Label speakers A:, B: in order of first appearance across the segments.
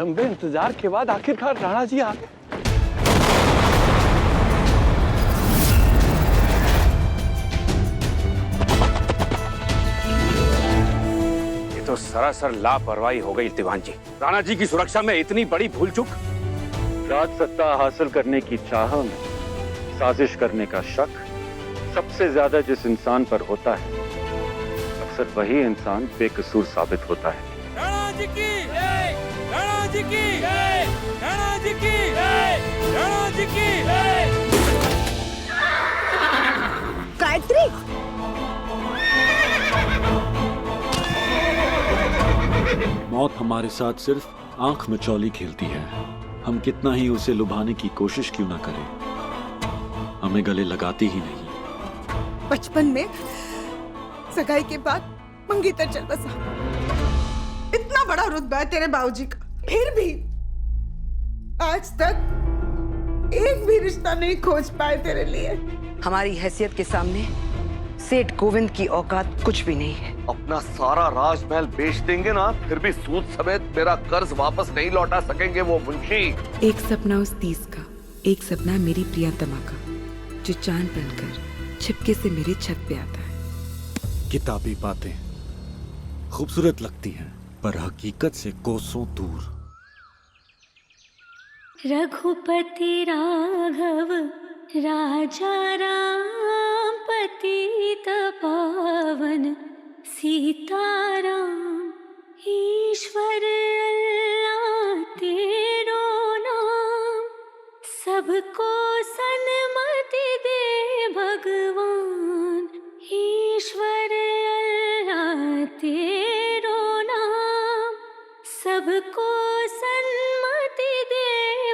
A: लंबे इंतजार के बाद आखिरकार राणा जी आ गए।
B: ये तो सरासर लापरवाही हो गई दीवान जी। राणा जी की सुरक्षा में इतनी बड़ी भूल चूक।
C: राज सत्ता हासिल करने की चाह में साजिश करने का शक सबसे ज्यादा जिस इंसान पर होता है, अक्सर वही इंसान बेकसूर साबित होता है।
D: राणा जी की जय, राणा जी की जय, राणा जी की जय, राणा जी की जय।
E: गायत्री,
F: मौत हमारे साथ सिर्फ आंख मिचौली खेलती है। हम कितना ही उसे लुभाने की कोशिश क्यों ना करें, हमें गले लगाती ही नहीं।
E: बचपन में सगाई के बाद मंगेतर चल बसा। इतना बड़ा रुतबा है तेरे बाबूजी का, फिर भी आज तक एक भी रिश्ता नहीं खोज पाए तेरे लिए।
G: हमारी हैसियत के सामने सेठ गोविंद की औकात कुछ भी नहीं है।
H: अपना सारा राजमहल बेच देंगे ना, फिर भी सूद समेत मेरा कर्ज वापस नहीं लौटा सकेंगे वो मुंशी।
I: एक सपना उस तीस का, एक सपना मेरी प्रियतमा का, जो चांद बनकर छिपके से मेरे छत पे आता है।
F: किताबी बातें खूबसूरत लगती हैं, पर हकीकत से कोसों दूर।
J: रघुपति राघव राजा राम, पतित पावन सीताराम, ईश्वर अल्लाह तेरो नाम, सबको सन्मति दे भगवान, ईश्वर अल्लाह तेरो नाम, सबको सन्मति दे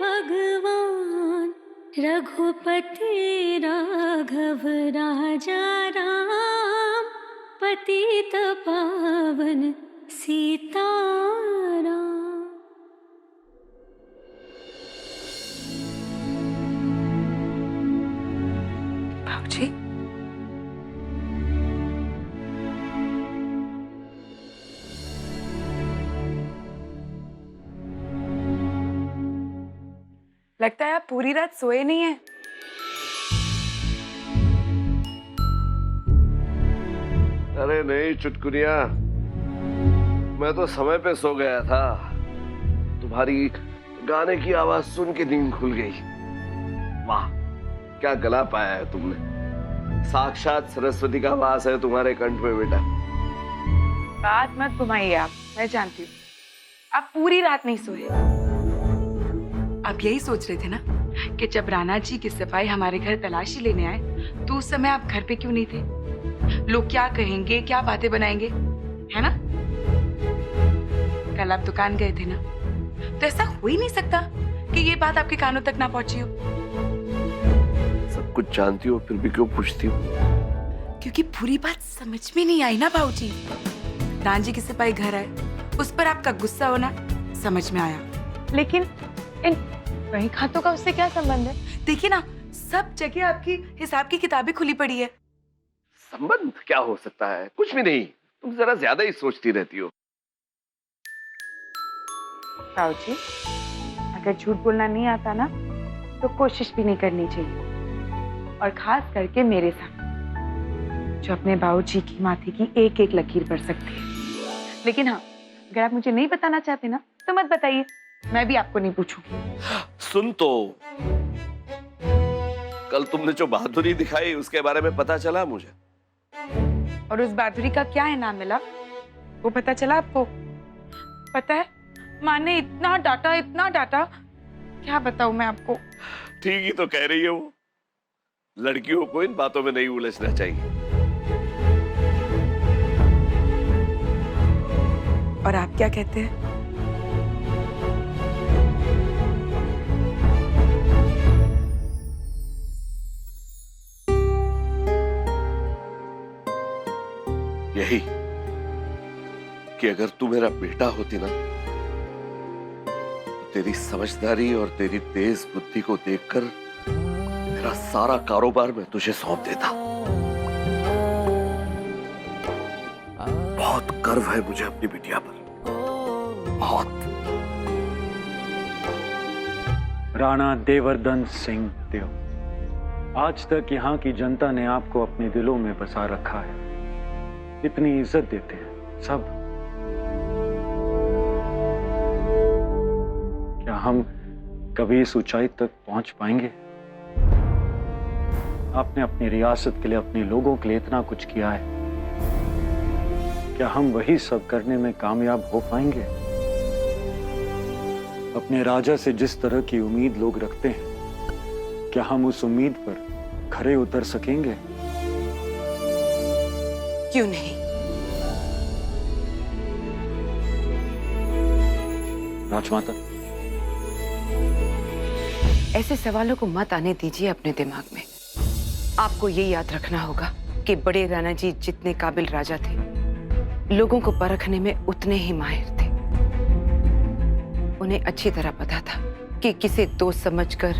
J: भगवान, रघुपति राघव राजा राम, पतित पावन सीताराम।
G: बाबूजी, लगता है आप पूरी रात सोए नहीं हैं।
H: अरे नहीं चुटकुनिया, मैं तो समय पे सो गया था। तुम्हारी गाने की आवाज सुन के नींद खुल गई। वाह, क्या गला पाया है तुमने। साक्षात सरस्वती का वास है तुम्हारे कंठ में बेटा।
G: बात मत घुमाइए आप, मैं जानती हूँ आप पूरी रात नहीं सोए। आप यही सोच रहे थे ना कि जब राणा जी की सफाई हमारे घर तलाशी लेने आए तो उस समय आप घर पे क्यों नहीं थे? लोग क्या कहेंगे, क्या बातें बनाएंगे, है ना? कल आप दुकान गए थे ना, तो ऐसा हो ही नहीं सकता कि ये बात आपके कानों तक ना पहुंची हो।
H: सब कुछ जानती हो फिर भी क्यों पूछती हो?
G: क्योंकि पूरी बात समझ में नहीं आई ना बाबूजी। राणा जी की सिपाही घर आए, उस पर आपका गुस्सा होना समझ में आया।
K: लेकिन इन वही खातों का उससे क्या संबंध है?
G: देखिए ना, सब जगह आपकी हिसाब की किताबें खुली पड़ी है।
H: संबंध क्या हो सकता है? कुछ भी नहीं, तुम जरा ज्यादा ही सोचती रहती हो।
G: बाबूजी, अगर झूठ बोलना नहीं आता ना तो कोशिश भी नहीं करनी चाहिए, और खास करके मेरे साथ जो अपने बाबूजी की माथे की एक एक लकीर पढ़ सकती है। लेकिन हाँ, अगर आप मुझे नहीं बताना चाहते ना तो मत बताइए, मैं भी आपको नहीं पूछूंगी।
H: सुन तो, कल तुमने जो बहादुरी दिखाई उसके बारे में पता चला मुझे।
G: और उस बहादुरी का क्या इनाम मिला वो पता चला आपको? पता है, माँ ने इतना डांटा, क्या बताऊं मैं आपको।
H: ठीक ही तो कह रही है वो। लड़कियों को इन बातों में नहीं उलझना चाहिए।
G: और आप क्या कहते हैं?
H: यही कि अगर तू मेरा बेटा होती ना तो तेरी समझदारी और तेरी तेज बुद्धि को देखकर मेरा सारा कारोबार मैं तुझे सौंप देता। बहुत गर्व है मुझे अपनी बिटिया पर, बहुत।
F: राणा देवर्धन सिंह देव, आज तक यहाँ की जनता ने आपको अपने दिलों में बसा रखा है। इतनी इज्जत देते हैं सब। क्या हम कभी इस ऊंचाई तक पहुंच पाएंगे? आपने अपनी रियासत के लिए, अपने लोगों के लिए इतना कुछ किया है। क्या हम वही सब करने में कामयाब हो पाएंगे? अपने राजा से जिस तरह की उम्मीद लोग रखते हैं, क्या हम उस उम्मीद पर खरे उतर सकेंगे?
I: क्यों नहीं?
F: राजमाता,
I: ऐसे सवालों को मत आने दीजिए अपने दिमाग में। आपको ये याद रखना होगा कि बड़े राणा जी जितने काबिल राजा थे, लोगों को परखने में उतने ही माहिर थे। उन्हें अच्छी तरह पता था कि किसे दोस्त समझकर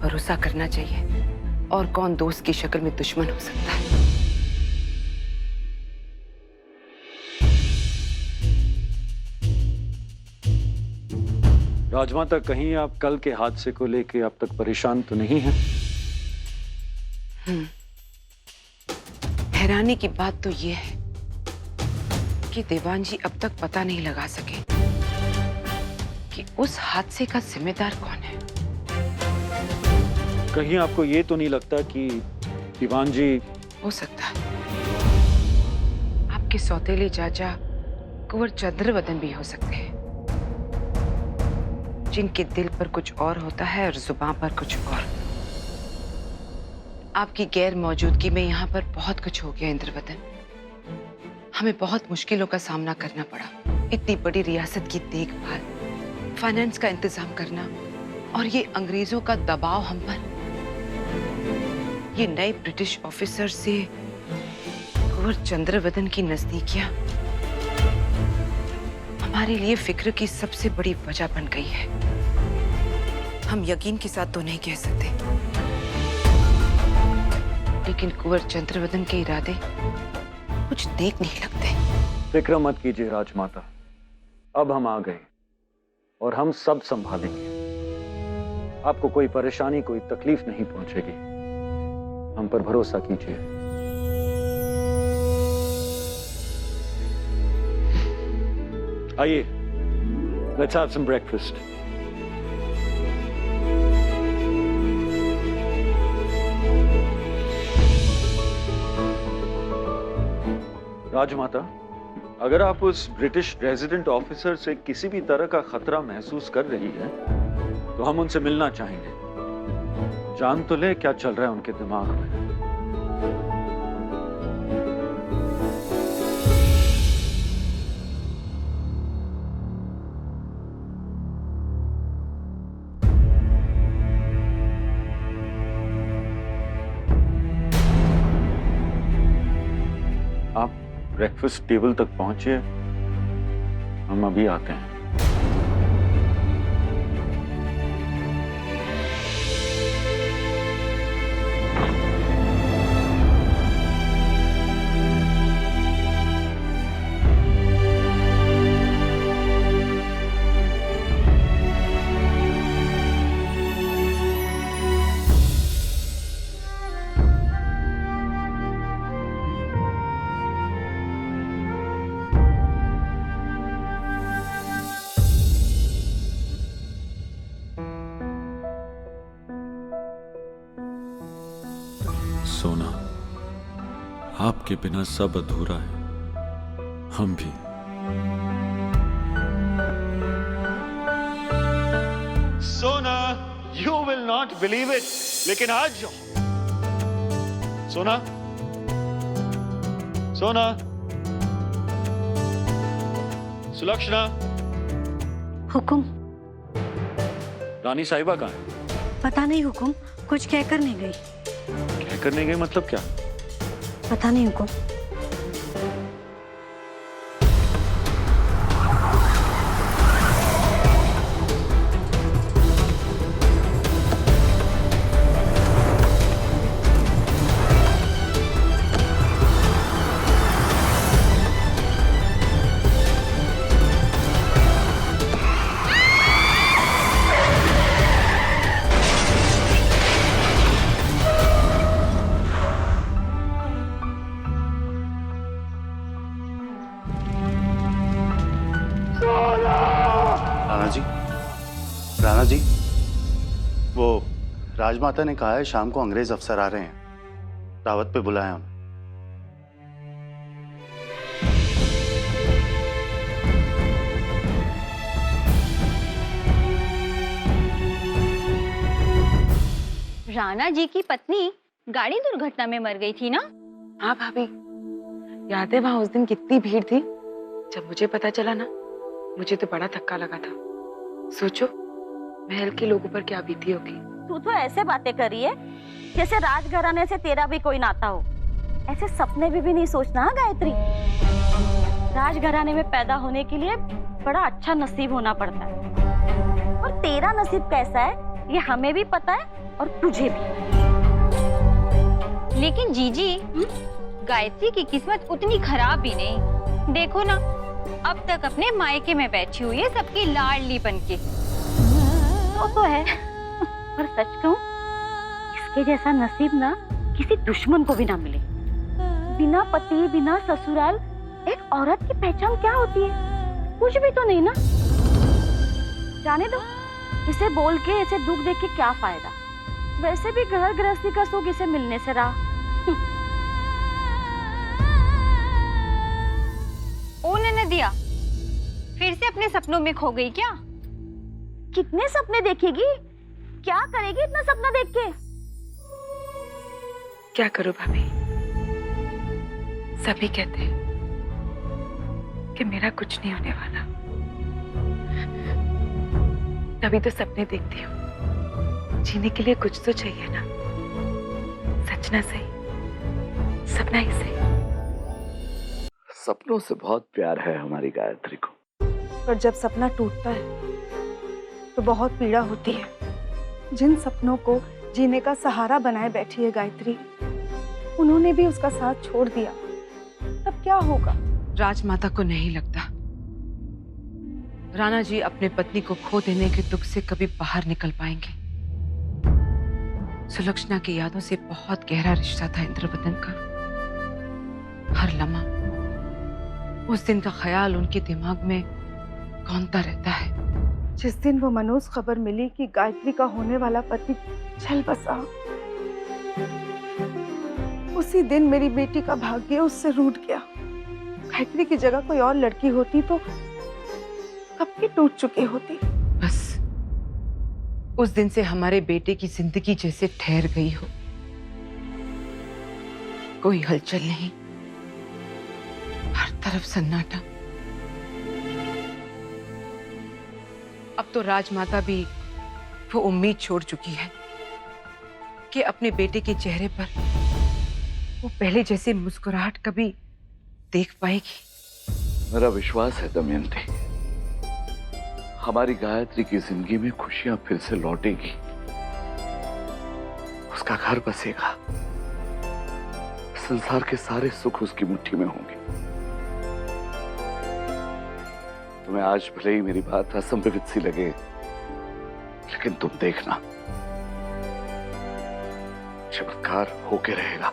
I: भरोसा करना चाहिए और कौन दोस्त की शक्ल में दुश्मन हो सकता है।
F: राजमाता, कहीं आप कल के हादसे को लेकर अब तक परेशान तो नहीं हैं?
I: हैरानी की बात तो ये है कि देवान जी अब तक पता नहीं लगा सके कि उस हादसे का जिम्मेदार कौन है।
F: कहीं आपको ये तो नहीं लगता कि दीवान जी?
I: हो सकता है आपके सौतेले चाचा कुंवर चंद्रवदन भी हो सकते हैं, जिनके दिल पर कुछ और होता है और जुबान पर कुछ और। आपकी गैर मौजूदगी में यहाँ पर बहुत कुछ हो गया इंद्रवदन। हमें बहुत मुश्किलों का सामना करना पड़ा। इतनी बड़ी रियासत की देखभाल, फाइनेंस का इंतजाम करना और ये अंग्रेजों का दबाव हम पर। ये नए ब्रिटिश ऑफिसर से कुंवर चंद्रवदन की नजदीकियां हमारे लिए फिक्र की सबसे बड़ी वजह बन गई है। हम यकीन के साथ तो नहीं कह सकते, लेकिन कुंवर चंद्रवदन के इरादे कुछ नेक नहीं लगते।
F: फिक्र मत कीजिए राजमाता, अब हम आ गए और हम सब संभालेंगे। आपको कोई परेशानी, कोई तकलीफ नहीं पहुंचेगी। हम पर भरोसा कीजिए। आइए, लेट्स हैव सम ब्रेकफास्ट। राजमाता, अगर आप उस ब्रिटिश रेजिडेंट ऑफिसर से किसी भी तरह का खतरा महसूस कर रही है तो हम उनसे मिलना चाहेंगे। जान तो ले क्या चल रहा है उनके दिमाग में। आप ब्रेकफास्ट टेबल तक पहुंचे, हम अभी आते हैं। सोना, आपके बिना सब अधूरा है, हम भी। सोना, you will not believe it, लेकिन आज सोना, सोना, सुलक्षणा।
J: हुकुम।
F: रानी साहिबा कहाँ है?
J: पता नहीं हुकुम, कुछ कहकर नहीं गई।
F: क्या करने गए मतलब क्या?
J: पता नहीं हुकुम।
L: वो राजमाता ने कहा है शाम को अंग्रेज अफसर आ रहे हैं, दावत पे बुलाया उन्हें।
J: राणा जी की पत्नी गाड़ी दुर्घटना में मर गई थी ना?
I: हाँ भाभी, याद है वहां उस दिन कितनी भीड़ थी? जब मुझे पता चला ना, मुझे तो बड़ा धक्का लगा था। सोचो महल के लोगों पर क्या बीती होगी।
J: तू तो ऐसे बातें कर रही है जैसे राजघराने से तेरा भी कोई नाता हो। ऐसे सपने भी नहीं सोचना है गायत्री। राजघराने में पैदा होने के लिए बड़ा अच्छा नसीब होना पड़ता है, और तेरा नसीब कैसा है ये हमें भी पता है और तुझे भी। लेकिन जीजी, गायत्री की किस्मत उतनी खराब भी नहीं। देखो ना, अब तक अपने मायके में बैठी हुई है सबकी लाडली बनके। तो है, और सच कहूं, इसके जैसा नसीब ना किसी दुश्मन को भी ना मिले। बिना पति बिना ससुराल एक औरत की पहचान क्या होती है? कुछ भी तो नहीं ना। जाने दो, इसे बोल के इसे दुख देख के क्या फायदा। वैसे भी घर गृहस्थी का सुख इसे मिलने से रहा। ओ ननदिया, फिर से अपने सपनों में खो गई क्या? कितने सपने देखेगी? क्या करेगी इतना सपना देख के?
I: क्या करूं भाभी, सभी कहते हैं कि मेरा कुछ नहीं होने वाला। तभी तो सपने देखती हूँ। जीने के लिए कुछ तो चाहिए ना। सच ना सही, सपना ही सही।
H: सपनों से बहुत प्यार है हमारी गायत्री को।
E: पर जब सपना टूटता है तो बहुत पीड़ा होती है। जिन सपनों को जीने का सहारा बनाए बैठी है गायत्री, उन्होंने भी उसका साथ छोड़ दिया, तब क्या होगा?
I: राजमाता को नहीं लगता राणा जी अपने पत्नी को खो देने के दुख से कभी बाहर निकल पाएंगे। सुलक्षणा की यादों से बहुत गहरा रिश्ता था इंद्रवदन का। हर लम्हा उस दिन का ख्याल उनके दिमाग में कौंधता रहता है।
E: जिस दिन वो मनोज खबर मिली कि गायत्री का होने वाला पति चल बसा, उसी दिन मेरी बेटी का भाग्य उससे रूठ गया। गायत्री की जगह कोई और लड़की होती तो कब की टूट चुकी होती।
I: बस उस दिन से हमारे बेटे की जिंदगी जैसे ठहर गई हो। कोई हलचल नहीं, हर तरफ सन्नाटा। अब तो राजमाता भी वो उम्मीद छोड़ चुकी है कि अपने बेटे के चेहरे पर वो पहले जैसी मुस्कुराहट कभी देख पाएगी।
H: मेरा विश्वास है दमयंती, हमारी गायत्री की जिंदगी में खुशियां फिर से लौटेगी। उसका घर बसेगा, संसार के सारे सुख उसकी मुट्ठी में होंगे। तुम्हें आज भले ही मेरी बात असंभवित सी लगे, लेकिन तुम देखना, चमत्कार होके रहेगा।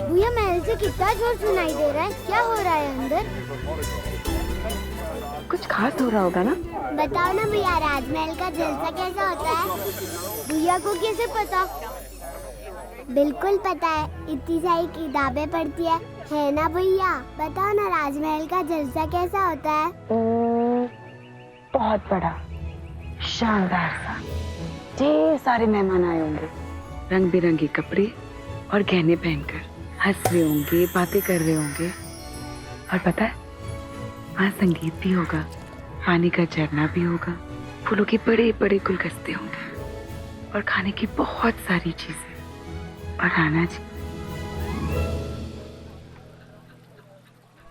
M: भैया, महल से कितना जोर सुनाई दे रहा है, क्या हो रहा है अंदर?
I: कुछ खास हो रहा होगा ना?
M: बताओ ना भैया, राजमहल का जलसा कैसा होता है? भैया को कैसे पता? बिल्कुल पता है, इतनी सारी किताबें पढ़ती है ना भैया? बताओ ना, राजमहल का जलसा कैसा होता है?
G: बहुत बड़ा, शानदार सा, ढेर सारे मेहमान आए होंगे,
I: रंग बिरंगे कपड़े और गहने पहनकर हंस रहे होंगे, बातें कर रहे होंगे। और पता है, वहाँ संगीत भी होगा, पानी का झरना भी होगा, फूलों के बड़े बड़े गुलदस्ते होंगे और खाने की बहुत सारी चीजें। और राणा जी,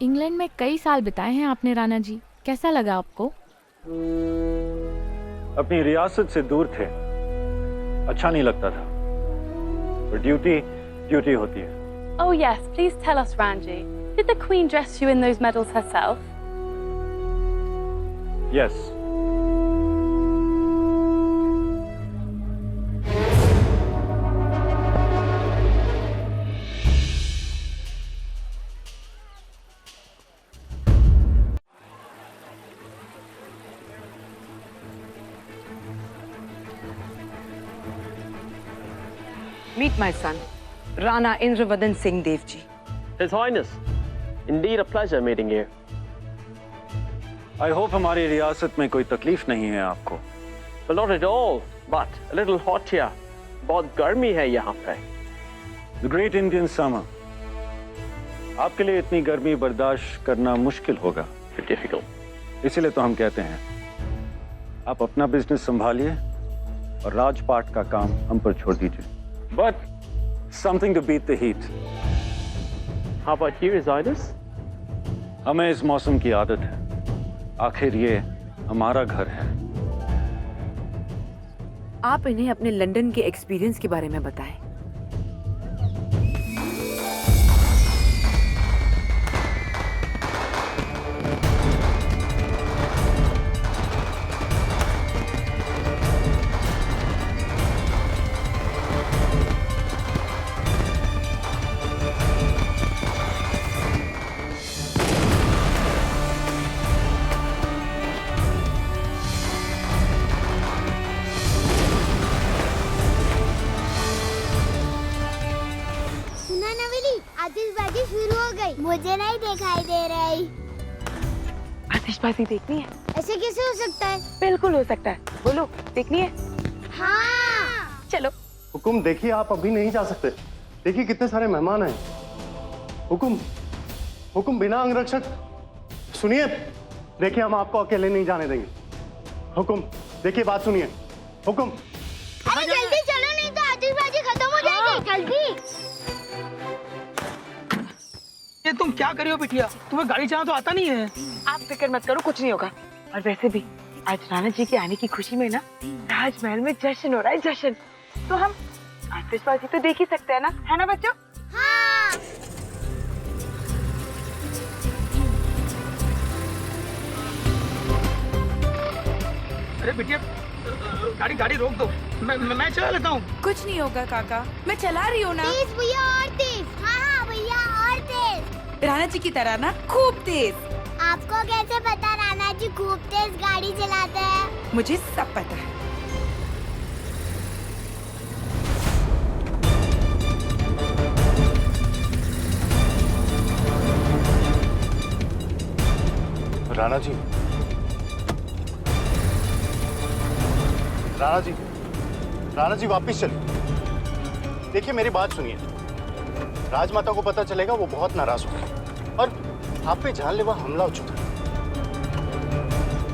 K: इंग्लैंड में कई साल बिताए हैं आपने राणा जी, कैसा लगा आपको?
F: अपनी रियासत से दूर थे, अच्छा नहीं लगता था, पर ड्यूटी ड्यूटी होती है।
K: Oh yes, please tell us, Ranji. Did the Queen dress you in those medals herself?
F: Yes.
I: Meet my son, Rana Indravadan Singh Dev ji.
N: His Highness, indeed a pleasure meeting you.
F: I hope हमारी रियासत में कोई तकलीफ नहीं है आपको।
N: Well, not at all, but a little hot here. बहुत गर्मी है यहाँ पे।
F: The Great Indian Summer. आपके लिए इतनी गर्मी बर्दाश्त करना मुश्किल होगा।
N: Difficult.
F: इसीलिए तो हम कहते हैं आप अपना बिजनेस संभालिए और राजपाट का काम हम पर छोड़ दीजिए। But something to beat the heat.
N: How about you, His Highness?
F: हमें इस मौसम की आदत है। आखिर ये हमारा घर है।
I: आप इन्हें अपने लंदन के एक्सपीरियंस के बारे में बताएं।
M: आतिशबाजी शुरू हो गई। मुझे नहीं दिखाई दे रही।
G: आतिशबाजी देखनी है?
M: ऐसे कैसे हो सकता है?
G: बिल्कुल हो सकता है। बोलो, देखनी है?
M: हाँ।
G: चलो।
L: हुकुम, देखिए आप अभी नहीं जा सकते। देखिए कितने सारे मेहमान हैं। हुकुम, हुकुम बिना अंगरक्षक। सुनिए, देखिए हम आपको अकेले नहीं जाने देंगे। हुकुम, देखिए बात सुनिए। हुकुम।
M: अरे जल्दी चलो, नहीं तो आतिशबाजी खत्म हो जाएगी। जल्दी।
A: ये तुम क्या कर रही हो बिटिया? तुम्हें गाड़ी चलाना तो आता नहीं है।
G: आप फिक्र मत करो, कुछ नहीं होगा। और वैसे भी आज राणा जी के आने की खुशी में ना राजमहल में जश्न हो रहा है, जश्न। तो हम आतिशबाजी तो देख ही सकते हैं ना, है ना बच्चों?
M: हाँ।
A: अरे बिटिया, गाड़ी रोक दो। मैं चला लेता हूँ।
G: कुछ नहीं होगा काका, मैं चला रही हूँ ना।
M: तेज भैया, और तेज। हाँ भैया, और तेज।
G: राणा जी की तरह ना, खूब तेज।
M: आपको कैसे पता राणा जी खूब तेज गाड़ी चलाते हैं?
G: मुझे सब पता है।
L: राणा जी, राणा जी, राणा जी वापिस चलिए। देखिए मेरी बात सुनिए, राजमाता को पता चलेगा वो बहुत नाराज होगी और आप पे जानलेवा हमला हो चुका है।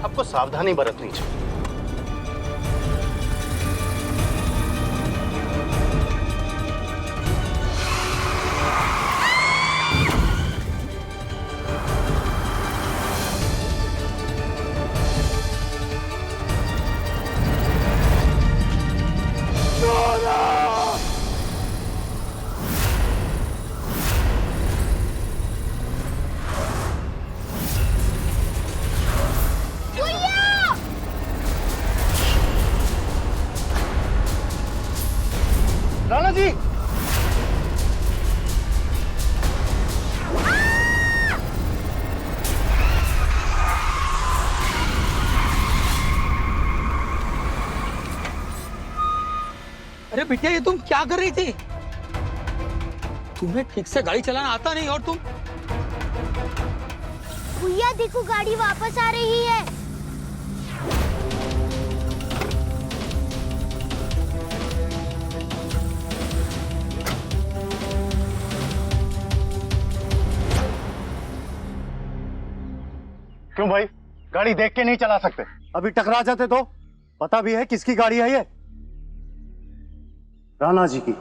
L: आपको सावधानी बरतनी चाहिए। राणा जी,
A: अरे बिटिया, ये तुम क्या कर रही थी? तुम्हें ठीक से गाड़ी चलाना आता नहीं और तुम।
M: भैया देखो, गाड़ी वापस आ रही है।
L: क्यों भाई, गाड़ी देख के नहीं चला सकते? अभी टकरा जाते तो? पता भी है किसकी गाड़ी है ये? राणा जी की।